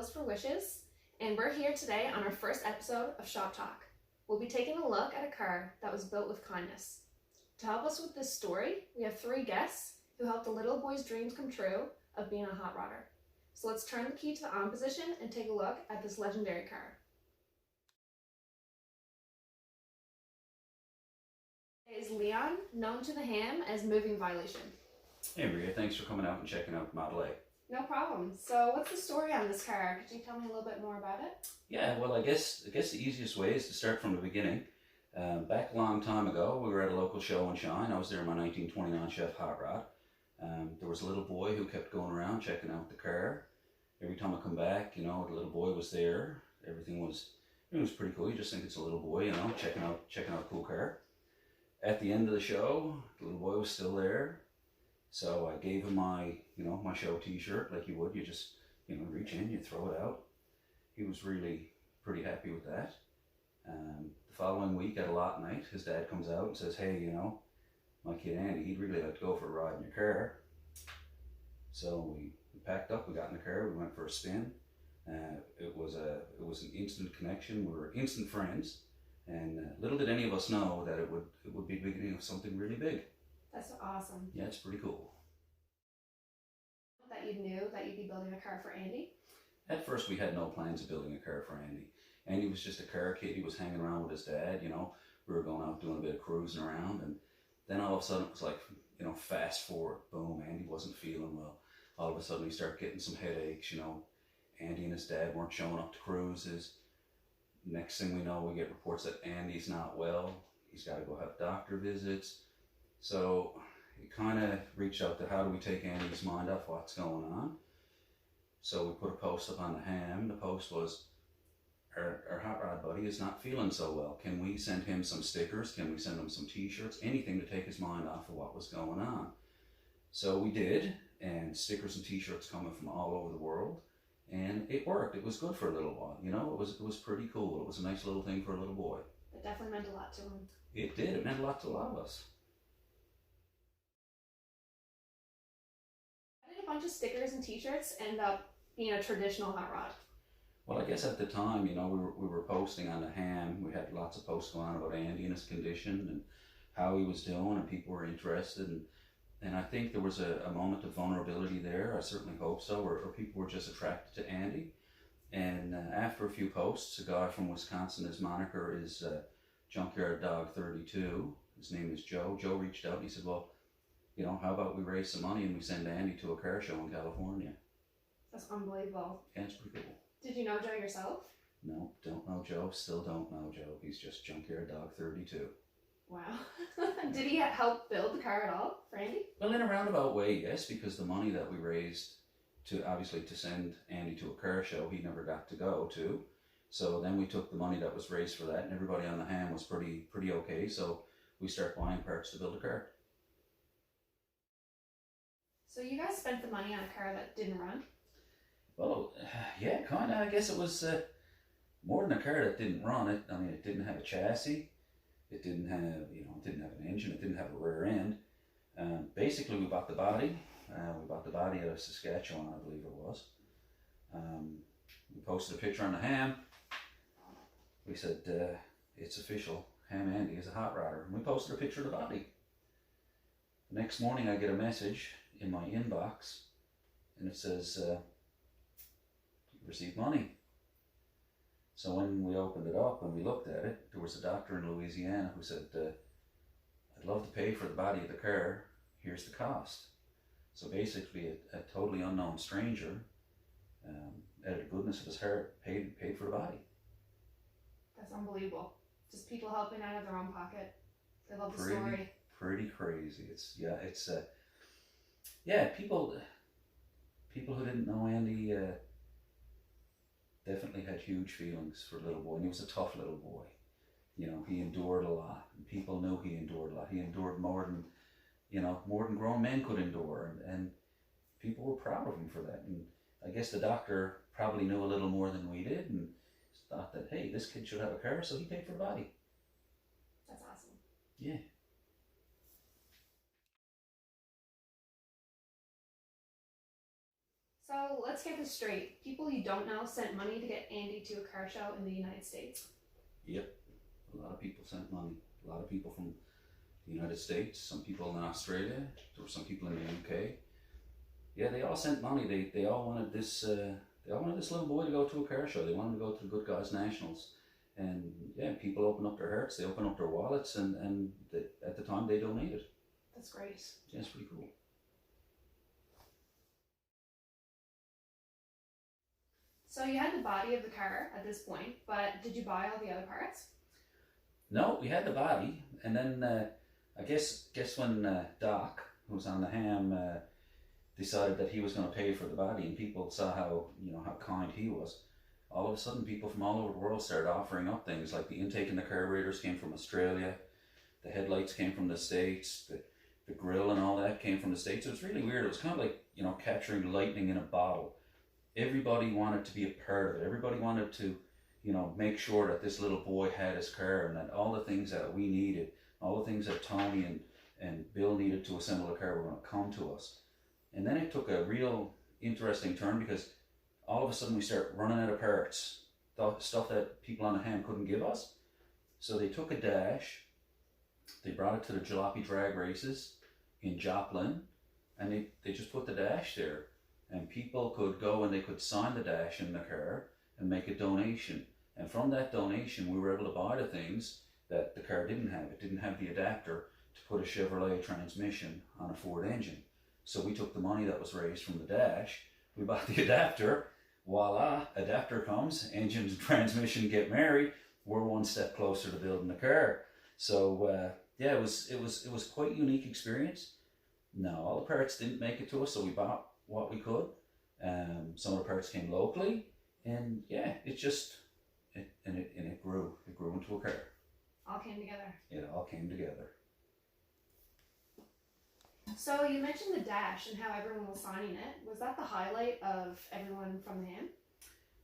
Wheels for Wishes, and we're here today on our first episode of Shop Talk. We'll be taking a look at a car that was built with kindness. To help us with this story, we have three guests who helped a little boy's dreams come true of being a hot rodder. So let's turn the key to the on position and take a look at this legendary car. Is Leon, known to the H.A.M.B as Moving Violation. Hey Maria, thanks for coming out and checking out Model A. No problem. So what's the story on this car? Could you tell me a little bit more about it? Yeah, well I guess the easiest way is to start from the beginning. Back a long time ago, we were at a local show in Shine. I was there in my 1929 Chef Hot Rod. There was a little boy who kept going around checking out the car. Every time I come back, you know, the little boy was there. It was pretty cool. You just think it's a little boy, you know, checking out a cool car. At the end of the show, the little boy was still there. So I gave him my show t-shirt like you would. You just, reach in, you throw it out. He was really pretty happy with that. The following week at a lot night, his dad comes out and says, hey, my kid Andy, he'd really like to go for a ride in your car. So we packed up, we got in the car, we went for a spin. It was an instant connection. We were instant friends. And little did any of us know that it would be the beginning of something really big. That's awesome. Yeah, it's pretty cool. That you knew that you'd be building a car for Andy? At first we had no plans of building a car for Andy. Andy was just a car kid. He was hanging around with his dad, We were going out doing a bit of cruising around, and then all of a sudden it was like, fast forward, boom, Andy wasn't feeling well. All of a sudden he started getting some headaches, Andy and his dad weren't showing up to cruises. Next thing we know, we get reports that Andy's not well. He's got to go have doctor visits. So he kind of reached out to how do we take Andy's mind off what's going on. So we put a post up on the H.A.M.B. The post was, our hot rod buddy is not feeling so well. Can we send him some stickers? Can we send him some t-shirts? Anything to take his mind off of what was going on. So we did, and stickers and t-shirts coming from all over the world. And it worked. It was good for a little while. It was pretty cool. It was a nice little thing for a little boy. It definitely meant a lot to him. It did. It meant a lot to a lot of us. How did a bunch of stickers and t-shirts end up being a traditional hot rod? Well, I guess at the time, we were posting on the H.A.M.B. We had lots of posts going on about Andy and his condition and how he was doing, and people were interested. And I think there was a moment of vulnerability there. I certainly hope so, or people were just attracted to Andy. And after a few posts, a guy from Wisconsin, his moniker is Junkyard Dog 32. His name is Joe. Joe reached out and he said, well, how about we raise some money and we send Andy to a car show in California? That's unbelievable. Yeah, it's pretty cool. Did you know Joe yourself? No, don't know Joe. Still don't know Joe. He's just Junkyard Dog 32. Wow. Did he help build the car at all for Andy? Well, in a roundabout way, yes, because the money that we raised to send Andy to a car show, he never got to go to. So then we took the money that was raised for that, and everybody on the H.A.M.B. was pretty okay. So we start buying parts to build a car. So you guys spent the money on a car that didn't run? Well, yeah, kind of. I guess it was more than a car that didn't run. It didn't have a chassis. It didn't have, it didn't have an engine. It didn't have a rear end. Basically, we bought the body. We bought the body out of Saskatchewan, I believe it was. We posted a picture on the H.A.M.B. We said, it's official. H.A.M.B. Andy is a hot rodder. And we posted a picture of the body. The next morning, I get a message in my inbox, and it says, you received money. So when we opened it up and we looked at it, there was a doctor in Louisiana who said, I'd love to pay for the body of the car. Here's the cost. So basically a totally unknown stranger, out of the goodness of his heart, paid for the body. That's unbelievable. Just people helping out of their own pocket. They love the story. Pretty crazy. People who didn't know Andy definitely had huge feelings for the little boy, and he was a tough little boy. He endured a lot, and people knew he endured a lot. He endured more than grown men could endure, and people were proud of him for that. And I guess the doctor probably knew a little more than we did, and thought that, hey, this kid should have a car, so he paid for the body. That's awesome. Yeah. So So let's get this straight. People you don't know sent money to get Andy to a car show in the United States. Yep, a lot of people sent money. A lot of people from the United States, some people in Australia, there were some people in the UK. Yeah, they all sent money. They all wanted this. They all wanted this little boy to go to a car show. They wanted to go to the Good Guys Nationals, and yeah, people opened up their hearts. They opened up their wallets, and at the time they donated. That's great. Yeah, it's pretty cool. So you had the body of the car at this point, but did you buy all the other parts? No, we had the body, and then I guess when Doc, who was on the H.A.M.B, decided that he was going to pay for the body, and people saw how kind he was. All of a sudden, people from all over the world started offering up things like the intake and the carburetors came from Australia, the headlights came from the States, the grill and all that came from the States. It was really weird. It was kind of like capturing lightning in a bottle. Everybody wanted to be a part of it. Everybody wanted to make sure that this little boy had his car, and that all the things that we needed, all the things that Tony and Bill needed to assemble a car were going to come to us. And then it took a real interesting turn, because all of a sudden we start running out of parts, stuff that people on the H.A.M.B couldn't give us. So they took a dash, they brought it to the Jalopy drag races in Joplin, and they just put the dash there. And people could go and they could sign the dash in the car and make a donation. And from that donation, we were able to buy the things that the car didn't have. It didn't have the adapter to put a Chevrolet transmission on a Ford engine. So we took the money that was raised from the dash, we bought the adapter, voila, adapter comes, engine and transmission get married, we're one step closer to building the car. So yeah, it was quite a unique experience. No, all the parts didn't make it to us, so we bought what we could. Some of the parts came locally, and yeah, it grew. It grew into a car. All came together. It all came together. So you mentioned the dash and how everyone was signing it. Was that the highlight of everyone from the H.A.M.B?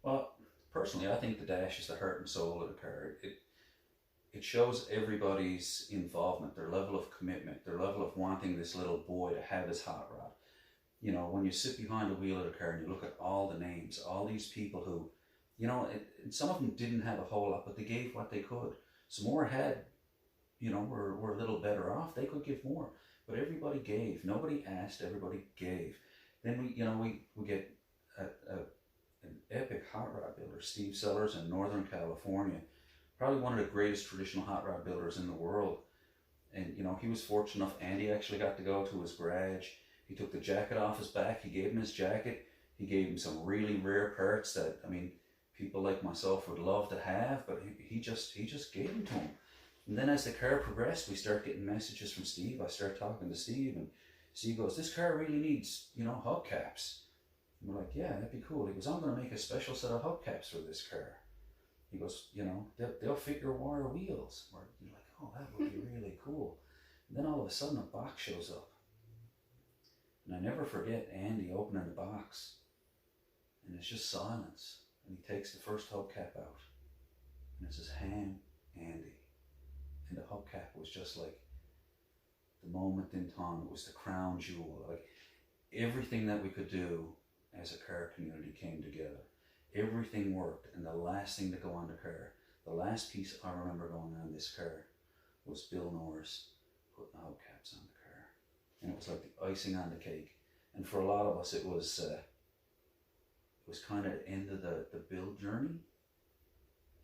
Well, personally, I think the dash is the heart and soul of the car. It shows everybody's involvement, their level of commitment, their level of wanting this little boy to have his hot rod. When you sit behind the wheel of the car and you look at all the names, all these people who, and some of them didn't have a whole lot, but they gave what they could. Some more had, were a little better off. They could give more, but everybody gave. Nobody asked, everybody gave. Then we get an epic hot rod builder, Steve Sellers in Northern California, probably one of the greatest traditional hot rod builders in the world. And he was fortunate enough, Andy actually got to go to his garage. He took the jacket off his back, he gave him his jacket, he gave him some really rare parts that, people like myself would love to have, but he just gave them to him. And then as the car progressed, we start getting messages from Steve. I start talking to Steve, and Steve goes, "This car really needs, hubcaps." And we're like, "Yeah, that'd be cool." He goes, "I'm going to make a special set of hubcaps for this car." He goes, they'll fit your wire wheels. We're like, "Oh, that would be really cool." And then all of a sudden a box shows up. And I never forget Andy opening the box, and it's just silence. And he takes the first hubcap out, and it says H.A.M.B Andy. And the hubcap was just like the moment in time. It was the crown jewel. Like everything that we could do as a car community came together. Everything worked, and the last thing to go on the car, the last piece I remember going on this car was Bill Norris putting the hubcaps on the car. And it was like the icing on the cake. And for a lot of us, it was kind of the end of the build journey.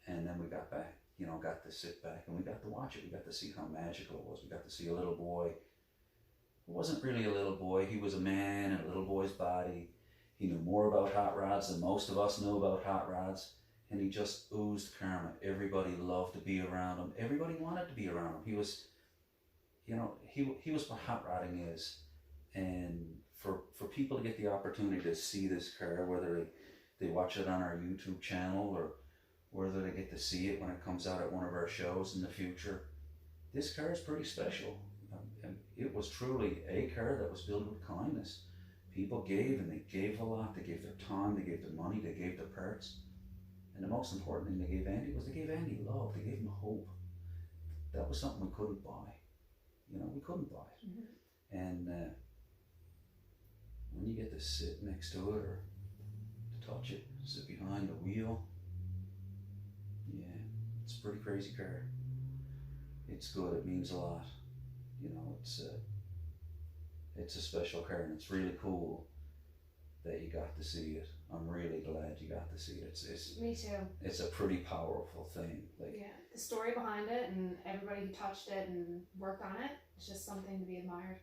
And then we got back, got to sit back and we got to watch it. We got to see how magical it was. We got to see a little boy who wasn't really a little boy. He was a man in a little boy's body. He knew more about hot rods than most of us knew about hot rods. And he just oozed karma. Everybody loved to be around him. Everybody wanted to be around him. He was, he was what hot rodding is. And for people to get the opportunity to see this car, whether they watch it on our YouTube channel or whether they get to see it when it comes out at one of our shows in the future, this car is pretty special. And it was truly a car that was built with kindness. People gave, and they gave a lot. They gave their time, they gave their money, they gave their parts. And the most important thing they gave Andy was they gave Andy love, they gave him hope. That was something we couldn't buy. We couldn't buy it. Mm-hmm. And when you get to sit next to it or touch it, sit behind the wheel. Yeah, it's a pretty crazy car. It's good, it means a lot. You know, it's a special car, and it's really cool that you got to see it. I'm really glad you got to see it. It's Me too. It's a pretty powerful thing. Like, Yeah, the story behind it and everybody who touched it and worked on it, it's just something to be admired.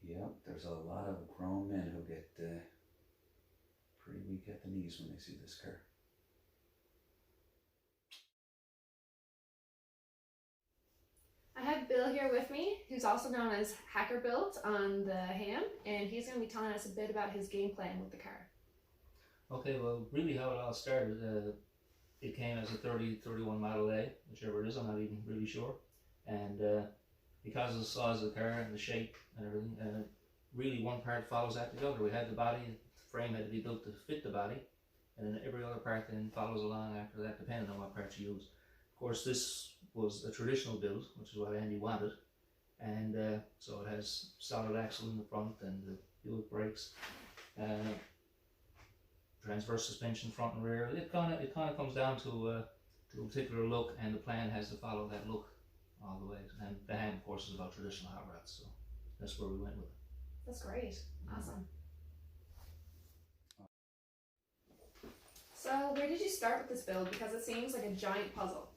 yeah, there's a lot of grown men who get pretty weak at the knees when they see this car. I have Bill here with me, who's also known as Hacker Built on the H.A.M.B, and he's going to be telling us a bit about his game plan with the car. Okay, well, really how it all started, it came as a 31 Model A, whichever it is, I'm not even really sure. And because of the size of the car and the shape and everything, really one part follows after the other. We had the body, the frame had to be built to fit the body, and then every other part then follows along after that, depending on what parts you use. Of course, this was a traditional build, which is what Andy wanted, and so it has solid axle in the front and the Buick brakes. Transverse suspension front and rear. It kind of comes down to a particular look, and the plan has to follow that look all the way. And the H.A.M.B, of course, is about traditional hot rods, so that's where we went with it. That's great. Awesome. So where did you start with this build? Because it seems like a giant puzzle.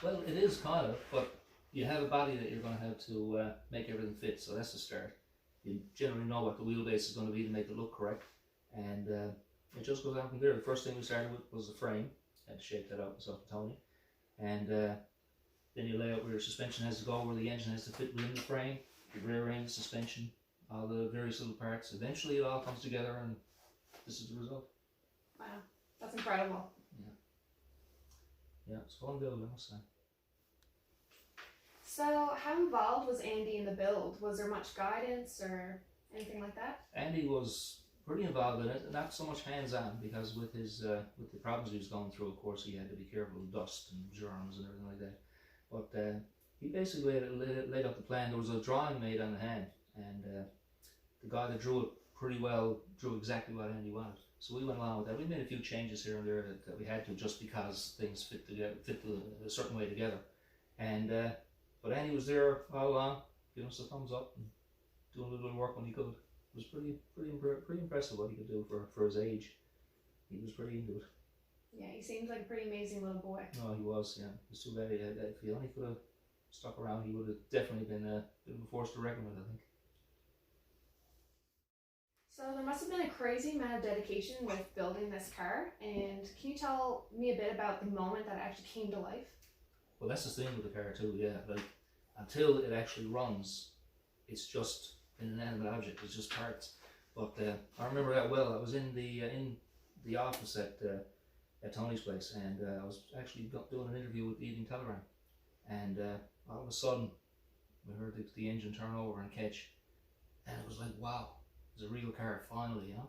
Well, it is kind of, but you have a body that you're going to have to make everything fit, so that's the start. You generally know what the wheelbase is going to be to make it look correct, and it just goes down from there. The first thing we started with was the frame. Had to shape that out myself and Tony. And then you lay out where your suspension has to go, where the engine has to fit within the frame, the rear end, suspension, all the various little parts. Eventually it all comes together, and this is the result. Wow, that's incredible. Yeah, it's fun build, I must say. So how involved was Andy in the build? Was there much guidance or anything like that? Andy was pretty involved in it, not so much hands-on, because with his with the problems he was going through, of course, he had to be careful of dust and germs and everything like that. But he basically laid out the plan. There was a drawing made on the hand, and the guy that drew it pretty well drew exactly what Andy wanted. So we went along with that. We made a few changes here and there that we had to, just because things fit a certain way together. And but Andy was there all along, giving us a thumbs up and doing a little bit of work when he could. It was pretty impressive what he could do for his age. He was pretty into it. Yeah, he seems like a pretty amazing little boy. No, he was. Yeah, it was too bad. If he only could have stuck around, he would have definitely been a force to reckon with, I think. So there must have been a crazy amount of dedication with building this car, and can you tell me a bit about the moment that it actually came to life? Well, that's the thing with the car too. Yeah, like until it actually runs, it's just an inanimate object. It's just parts. But I remember that well. I was in the office at Tony's place, and I was actually doing an interview with the Evening Telegram, and all of a sudden we heard the engine turn over and catch, and it was like, wow, it's a real car finally, you know.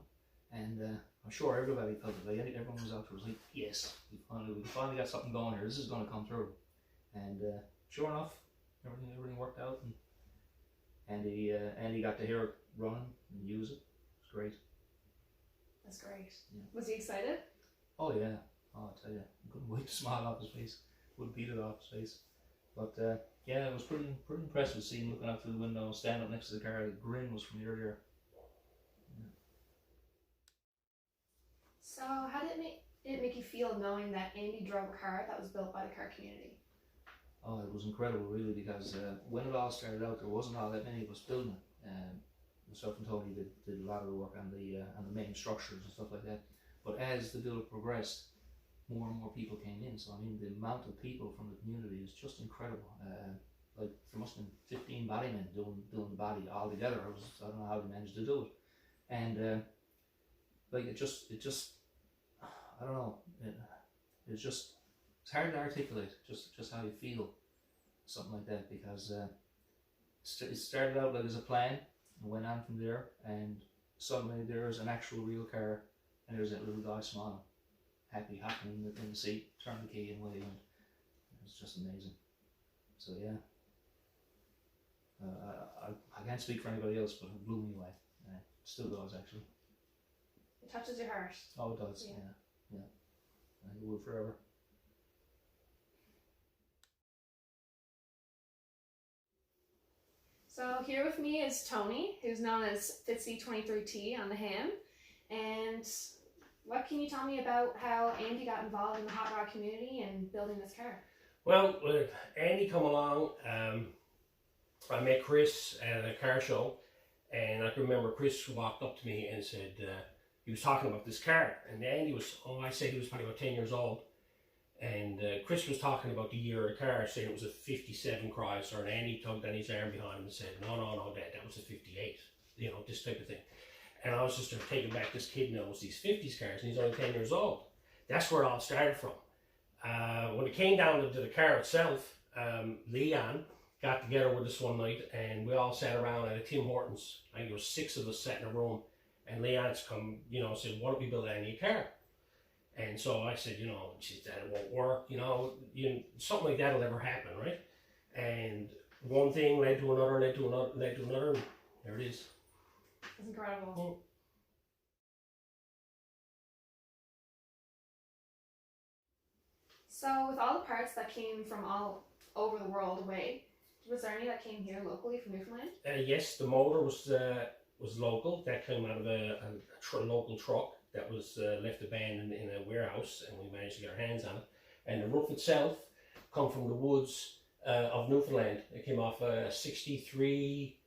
And I'm sure everybody felt it. Like everyone was out there was like, yes, we finally got something going here. This is going to come through. And sure enough, everything worked out, and Andy got to hear it running and use it. It's great. That's great. Yeah. Was he excited? Oh yeah. Oh, I tell you, I couldn't wait to smile off his face. Wouldn't beat it off his face. But yeah, it was pretty impressive seeing him looking out through the window, standing up next to the car. The grin was from ear to ear. Yeah. So how did it make you feel knowing that Andy drove a car that was built by the car community? Oh, it was incredible, really, because when it all started out, there wasn't all that many of us building it. Myself and Tony did a lot of the work on the main structures and stuff like that. But as the build progressed, more and more people came in. So I mean, the amount of people from the community is just incredible. Like there must have been 15 body men doing the body all together. I don't know how they managed to do it, and like it just I don't know. It's hard to articulate just how you feel, something like that, because it started out like as a plan and went on from there, and suddenly there's an actual real car, and there's that little guy smiling, happy, hopping in the seat, turning the key and waving. It's just amazing. So yeah, I can't speak for anybody else, but it blew me away. It still does, actually. It touches your heart. Oh, it does. Yeah. Yeah. And it will forever. So here with me is Tony, who's known as Fitzy23T on the H.A.M.B. And what can you tell me about how Andy got involved in the hot rod community and building this car? Well, when Andy come along, I met Chris at a car show, and I can remember Chris walked up to me and said, he was talking about this car, and Andy was, I said he was probably about 10 years old, and Chris was talking about the year of the car, saying it was a 57 Chrysler, and Andy tugged on his arm behind him and said, no, Dad, that was a 58, you know, this type of thing. And I was just taking back, this kid knows these 50s cars, and he's only 10 years old. That's where it all started from. When it came down to the car itself, Leon got together with us one night, and we all sat around at a Tim Hortons. I think there was 6 of us sat in a room, and Leon's come, you know, said, why don't we build Andy a car? And so I said, you know, that won't work, you know, something like that'll never happen, right? And one thing led to another, led to another, and there it is. It's incredible. So with all the parts that came from all over the world away, was there any that came here locally from Newfoundland? Yes, the motor was local. That came out of a local truck that was left abandoned in a warehouse, and we managed to get our hands on it. And the roof itself come from the woods of Newfoundland. It came off a 63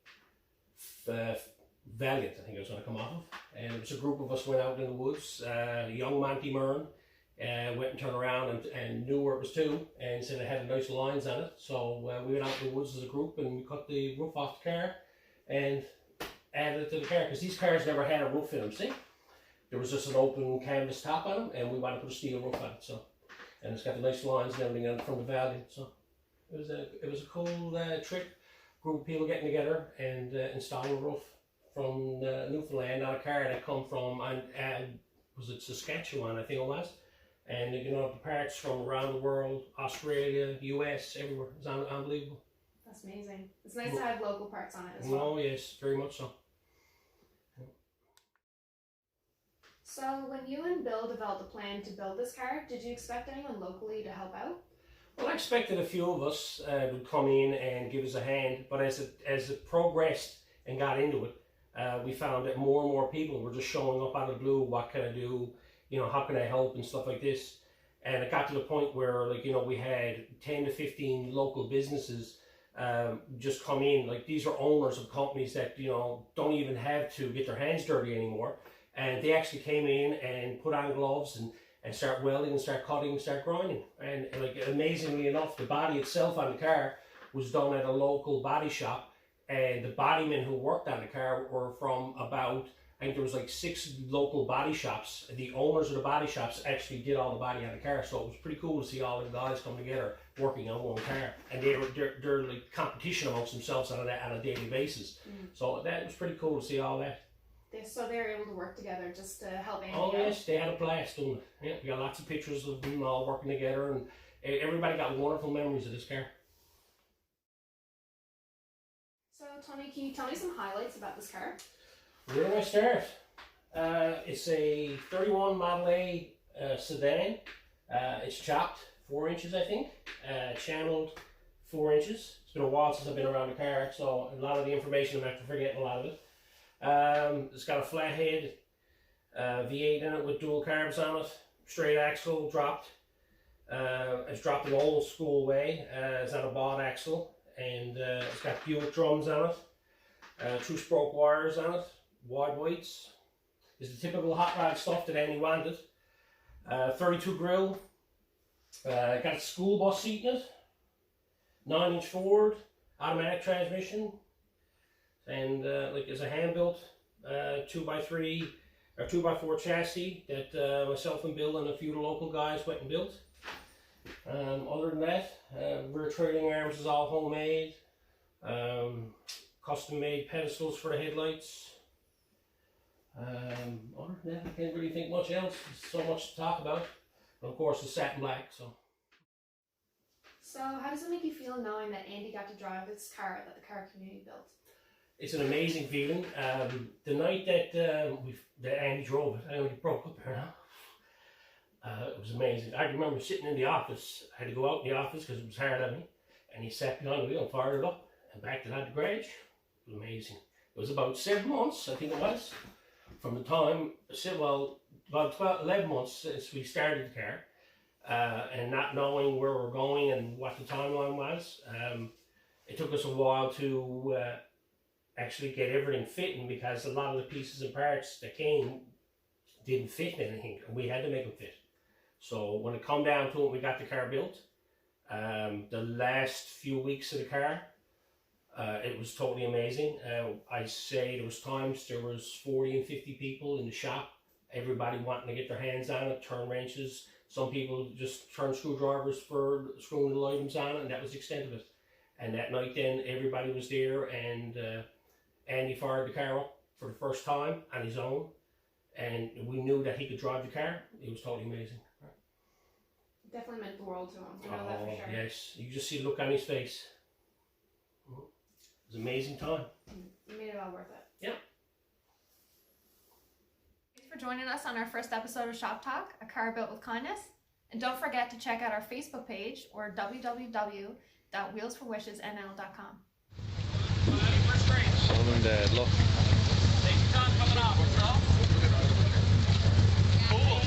Valiant, I think it was going to come off of. And it was a group of us went out in the woods. Young Monty Myrne went and turned around and knew where it was to, and said it had nice lines on it. So we went out in the woods as a group, and we cut the roof off the car and added it to the car, because these cars never had a roof in them, see? There was just an open canvas top on them, and we wanted to put a steel roof on it. So, and it's got the nice lines and everything on it from the Valiant. So it was a cool trip. Group of people getting together and installing a roof from Newfoundland on a car that come from was it Saskatchewan, I think it was. And you know, the parts from around the world, Australia, US, everywhere. It's unbelievable. That's amazing. It's nice to have local parts on it as well. Oh yes, very much so. So when you and Bill developed a plan to build this car, did you expect anyone locally to help out? Well, I expected a few of us would come in and give us a hand, but as it progressed and got into it, we found that more and more people were just showing up out of the blue. What can I do? You know, how can I help and stuff like this? And it got to the point where, like, you know, we had 10 to 15 local businesses just come in. Like, these are owners of companies that, you know, don't even have to get their hands dirty anymore. And they actually came in and put on gloves and start welding and start cutting and start grinding. And like, amazingly enough, the body itself on the car was done at a local body shop. And the bodymen who worked on the car were from about, I think there was like 6 local body shops. The owners of the body shops actually did all the body on the car. So it was pretty cool to see all the guys come together working on one car. And they're like competition amongst themselves on a daily basis. So that was pretty cool to see all that. So they were able to work together just to help Andy Oh out. yes, they had a blast doing it. Yeah, we got lots of pictures of them all working together, and everybody got wonderful memories of this car. So Tony, can you tell me some highlights about this car? Where do I start? It's a 31 Model A sedan. It's chopped 4 inches, I think. Channeled 4 inches. It's been a while since I've been around the car, so a lot of the information I'm after forgetting a lot of it. It's got a flat head V8 in it with dual carbs on it, straight axle dropped. It's dropped an old school way. It's not a bought axle, and it's got Buick drums on it, 2 spoke wires on it, wide weights. It's the typical hot rod stuff that Andy wanted. 32 grill, got a school bus seat in it, 9-inch Ford, automatic transmission. And like, it's a hand-built 2x3 or 2x4 chassis that myself and Bill and a few of the local guys went and built. Other than that, rear trailing arms is all homemade. Custom-made pedestals for the headlights. Other than that, I can't really think much else. There's so much to talk about. And of course, it's satin black. So how does it make you feel knowing that Andy got to drive this car that the car community built? It's an amazing feeling. The night that Andy drove it, I only broke up there now. It was amazing. I remember sitting in the office. I had to go out in the office because it was hard on me. And he sat behind the wheel and fired it up and backed it out the garage. It was amazing. It was about 7 months, I think it was, from the time, well, about 11 months since we started the car. And not knowing where we're going and what the timeline was. It took us a while to actually get everything fitting because a lot of the pieces and parts that came didn't fit anything and we had to make them fit. So when it come down to it, we got the car built. The last few weeks of the car, it was totally amazing. I say there was times there was 40 and 50 people in the shop, everybody wanting to get their hands on it, turn wrenches. Some people just turned screwdrivers for screwing little items on it, and that was the extent of it. And that night then, everybody was there, and Andy fired the car up for the first time on his own. And we knew that he could drive the car. It was totally amazing. Definitely meant the world to him. I know that for sure. Yes, you just see the look on his face. It was an amazing time. You made it all worth it. Yeah. Thanks for joining us on our first episode of Shop Talk, a car built with kindness. And don't forget to check out our Facebook page or www.wheelsforwishesnl.com. Mum and Dad, look. Take your time coming out, what's up? Cool.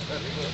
That's good.